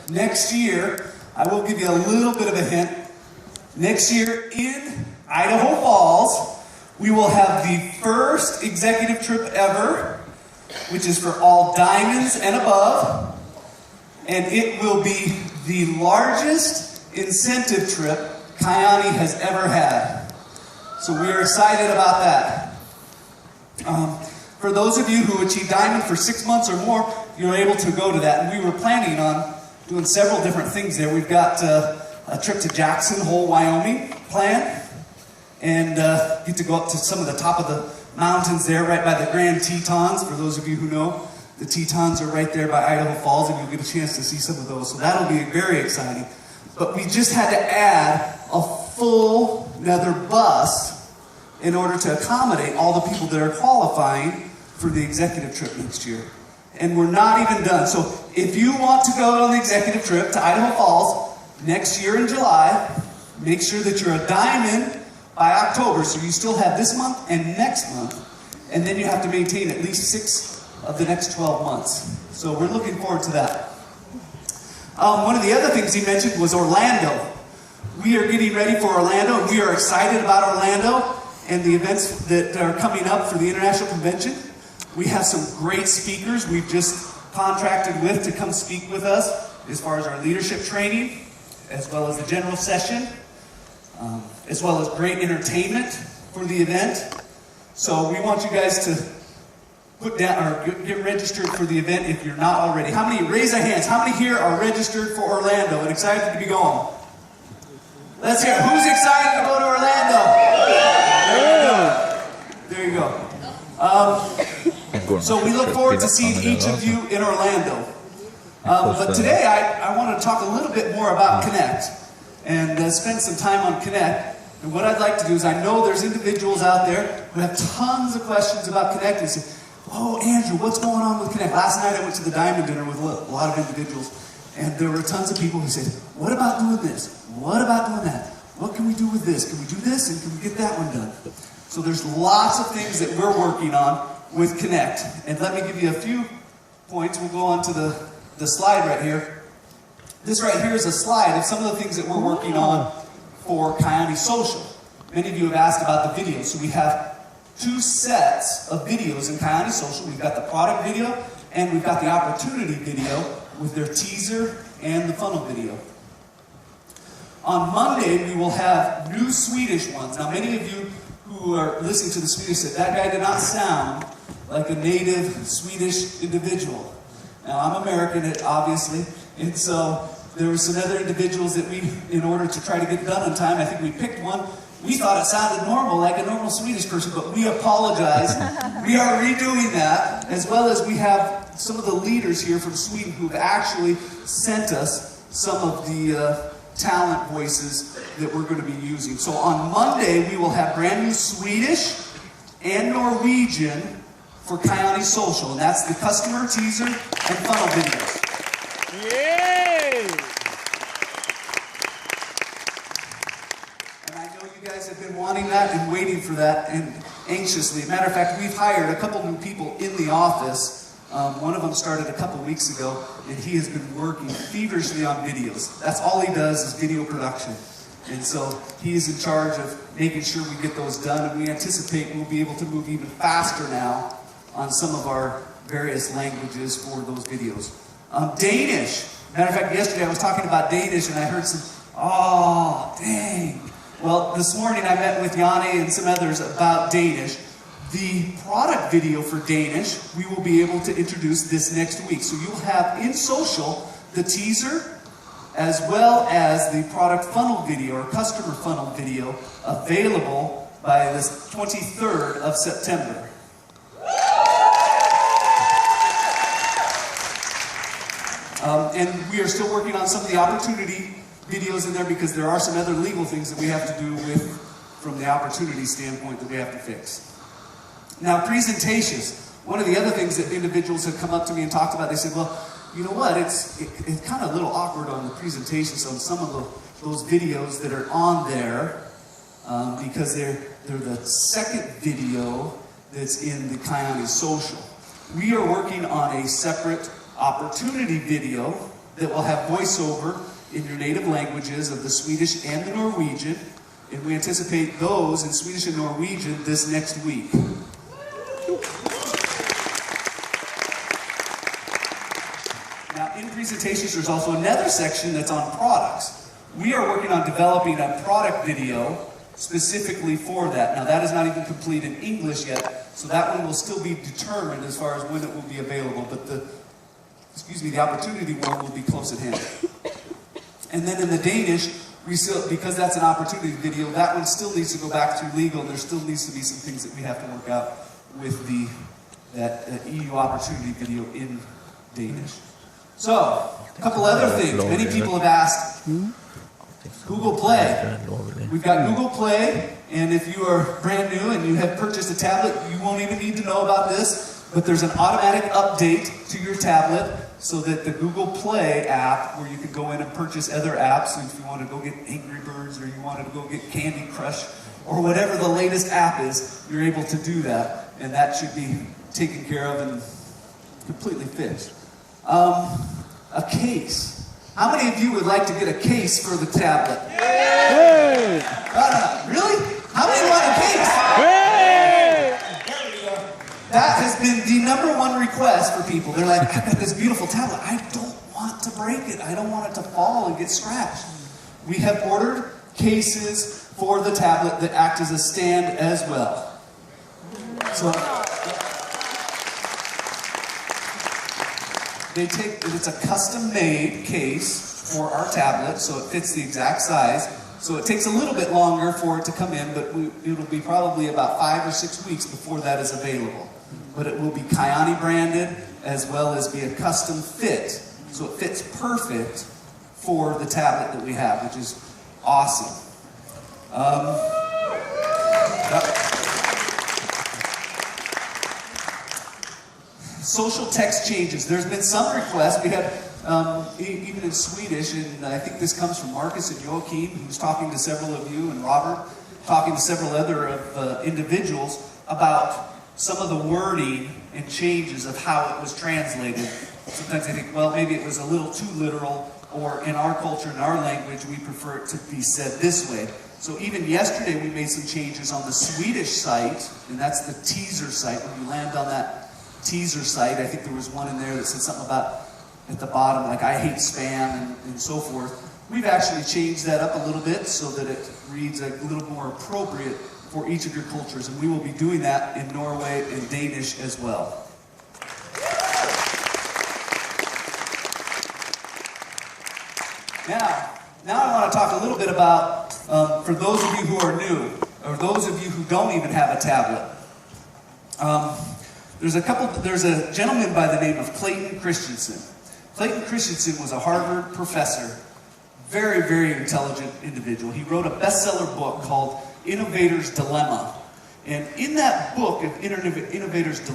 Next year, I will give you a little bit of a hint. Next year in Idaho Falls, we will have the first executive trip ever, which is for all diamonds and above, and it will be the largest incentive trip Kiani has ever had. So we are excited about that. For those of you who achieve diamond for 6 months or more, you're able to go to that. And we were planning on doing several different things there. We've got a trip to Jackson Hole, Wyoming planned, and get to go up to some of the top of the mountains there, right by the Grand Tetons. For those of you who know, the Tetons are right there by Idaho Falls, and you'll get a chance to see some of those. So that'll be very exciting. But we just had to add a full another bus in order to accommodate all the people that are qualifying for the executive trip next year. And we're not even done. So if you want to go on the executive trip to Idaho Falls next year in July, make sure that you're a diamond by October. So you still have this month and next month. And then you have to maintain at least 6 of the next 12 months. So we're looking forward to that. One of the other things he mentioned was Orlando. We are getting ready for Orlando, and we are excited about Orlando and the events that are coming up for the International Convention. We have some great speakers we've just contracted with to come speak with us as far as our leadership training, as well as the general session, as well as great entertainment for the event. So we want you guys to put down or get registered for the event if you're not already. How many, raise your hands, how many here are registered for Orlando and excited to be going? Let's hear, who's excited to go to Orlando? There you go. So we look forward to seeing each of you in Orlando. But today I want to talk a little bit more about Connect and spend some time on Connect. And what I'd like to do is, I know there's individuals out there who have tons of questions about Connect and say, oh, Andrew, what's going on with Connect? Last night I went to the Diamond Dinner with a lot of individuals, and there were tons of people who said, what about doing this? What about doing that? What can we do with this? Can we do this, and can we get that one done? So there's lots of things that we're working on with Connect. And let me give you a few points. We'll go on to the slide right here. This right here is a slide of some of the things that we're working on for Kiani Social. Many of you have asked about the videos. So we have 2 sets of videos in Kiani Social. We've got the product video, and we've got the opportunity video with their teaser and the funnel video. On Monday, we will have new Swedish ones. Now, many of you who are listening to the Swedish said, that guy did not sound like a native Swedish individual. Now, I'm American, obviously, and so there were some other individuals that we, in order to try to get it done on time, I think we picked one. We thought it sounded normal, like a normal Swedish person, but we apologize. We are redoing that, as well as we have some of the leaders here from Sweden who've actually sent us some of the talent voices that we're going to be using. So on Monday, we will have brand new Swedish and Norwegian for Kiani Social, and that's the customer teaser and funnel videos. Yay! And I know you guys have been wanting that and waiting for that and anxiously. Matter of fact, we've hired a couple new people in the office. One of them started a couple weeks ago, and he has been working feverishly on videos. That's all he does is video production. And so he is in charge of making sure we get those done, and we anticipate we'll be able to move even faster now on some of our various languages for those videos. Danish. Matter of fact, yesterday I was talking about Danish, and I heard some, oh, dang. Well, this morning I met with Yanni and some others about Danish. The product video for Danish, we will be able to introduce this next week. So you'll have in social the teaser, as well as the product funnel video or customer funnel video available by the 23rd of September. And we are still working on some of the opportunity videos in there because there are some other legal things that we have to do with, from the opportunity standpoint, that we have to fix. Now, presentations. One of the other things that individuals have come up to me and talked about, they said, well, you know what, it's kind of a little awkward on the presentations on some of those videos that are on there because they're the second video that's in the Kiani Social. We are working on a separate opportunity video that will have voiceover in your native languages of the Swedish and the Norwegian. And we anticipate those in Swedish and Norwegian this next week. Now, in presentations, there's also another section that's on products. We are working on developing a product video specifically for that. Now, that is not even complete in English yet, so that one will still be determined as far as when it will be available, but the opportunity one will be close at hand. And then in the Danish, we still, because that's an opportunity video, that one still needs to go back through legal. There still needs to be some things that we have to work out with that EU opportunity video in Danish. So, a couple other things. Many people have asked, Google Play. We've got Google Play, and if you are brand new and you have purchased a tablet, you won't even need to know about this, but there's an automatic update to your tablet so that the Google Play app, where you can go in and purchase other apps, and if you want to go get Angry Birds or you wanted to go get Candy Crush or whatever the latest app is, you're able to do that, and that should be taken care of and completely fixed. A case. How many of you would like to get a case for the tablet? Hey! Really? How many want a case? Hey! That has been the #1 request for people. They're like, I've got this beautiful tablet. I don't want to break it. I don't want it to fall and get scratched. We have ordered cases for the tablet that act as a stand as well. So it's a custom-made case for our tablet, so it fits the exact size. So it takes a little bit longer for it to come in, but it'll be probably about 5 or 6 weeks before that is available. But it will be Kyani branded, as well as be a custom fit. So it fits perfect for the tablet that we have, which is awesome. Social text changes. There's been some requests. We have, even in Swedish, and I think this comes from Marcus and Joachim, who's talking to several of you, and Robert, talking to several other individuals about some of the wording and changes of how it was translated. Sometimes they think, well, maybe it was a little too literal, or in our culture, in our language, we prefer it to be said this way. So even yesterday, we made some changes on the Swedish site, and that's the teaser site. When you land on that teaser site, I think there was one in there that said something about, at the bottom, like, I hate spam, and so forth. We've actually changed that up a little bit so that it reads a little more appropriate for each of your cultures, and we will be doing that in Norway and Danish as well. Now I want to talk a little bit about, for those of you who are new, or those of you who don't even have a tablet. There's a gentleman by the name of Clayton Christensen. Clayton Christensen was a Harvard professor, very, very intelligent individual. He wrote a bestseller book called Innovator's Dilemma. And in that book of Innovator's Dilemma,